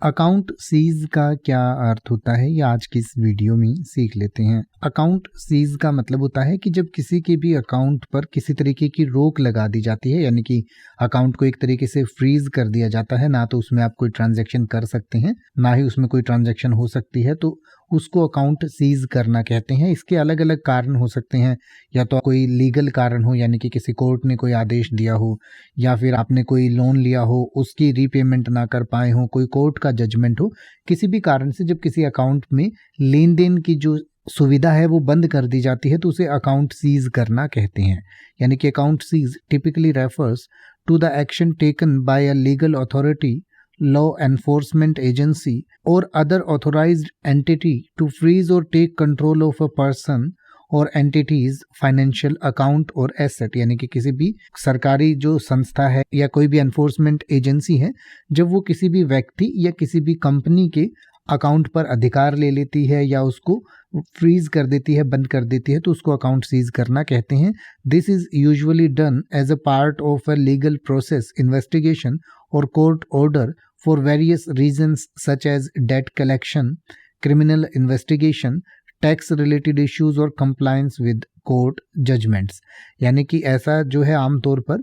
Account seize का क्या अर्थ होता है ये आज की इस वीडियो में सीख लेते हैं। अकाउंट सीज का मतलब होता है कि जब किसी के भी अकाउंट पर किसी तरीके की रोक लगा दी जाती है, यानी कि अकाउंट को एक तरीके से फ्रीज कर दिया जाता है। ना तो उसमें आप कोई ट्रांजैक्शन कर सकते हैं, ना ही उसमें कोई ट्रांजैक्शन हो सकती है, तो उसको अकाउंट सीज करना कहते हैं। इसके अलग अलग कारण हो सकते हैं, या तो कोई लीगल कारण हो, यानी कि किसी कोर्ट ने कोई आदेश दिया हो, या फिर आपने कोई लोन लिया हो, उसकी रीपेमेंट ना कर पाए हो, कोई कोर्ट का जजमेंट हो। किसी भी कारण से जब किसी अकाउंट में लेन देन की जो सुविधा है वो बंद कर दी जाती है, तो उसे अकाउंट सीज करना कहते हैं। यानी कि account seize typically refers to the action taken by a legal authority, law enforcement agency or other authorized entity to freeze or take control of a person और एंटिटीज फाइनेंशियल अकाउंट और asset. यानी कि किसी भी सरकारी जो संस्था है या कोई भी एनफोर्समेंट एजेंसी है, जब वो किसी भी व्यक्ति या किसी भी कंपनी के अकाउंट पर अधिकार ले लेती है या उसको फ्रीज कर देती है, बंद कर देती है, तो उसको अकाउंट सीज करना कहते हैं। This is usually done as a part of a legal process, investigation और court order for various reasons such as debt collection, criminal investigation, tax related issues और compliance with court judgments। यानी कि ऐसा जो है आमतौर पर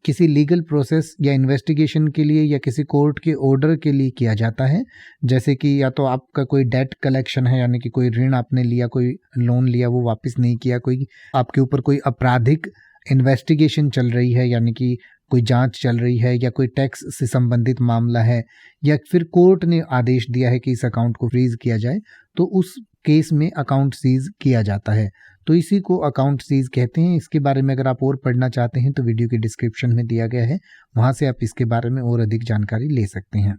किसी लीगल प्रोसेस या इन्वेस्टिगेशन के लिए या किसी कोर्ट के ऑर्डर के लिए किया जाता है। जैसे कि या तो आपका कोई डेट कलेक्शन है, यानी कि कोई ऋण आपने लिया, कोई लोन लिया, वो वापस नहीं किया, कोई आपके ऊपर कोई आपराधिक इन्वेस्टिगेशन चल रही है, यानी कि कोई जांच चल रही है, या कोई टैक्स से संबंधित मामला है, या फिर कोर्ट ने आदेश दिया है कि इस अकाउंट को फ्रीज किया जाए, तो उस केस में अकाउंट सीज किया जाता है। तो इसी को अकाउंट सीज कहते हैं। इसके बारे में अगर आप और पढ़ना चाहते हैं तो वीडियो के डिस्क्रिप्शन में दिया गया है, वहां से आप इसके बारे में और अधिक जानकारी ले सकते हैं।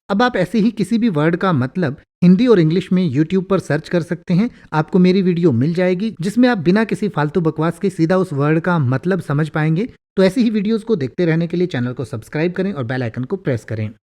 अब आप ऐसे ही किसी भी वर्ड का मतलब हिंदी और इंग्लिश में YouTube पर सर्च कर सकते हैं। आपको मेरी वीडियो मिल जाएगी जिसमें आप बिना किसी फालतू बकवास के सीधा उस वर्ड का मतलब समझ पाएंगे। तो ऐसी ही वीडियोस को देखते रहने के लिए चैनल को सब्सक्राइब करें और बेल आइकन को प्रेस करें।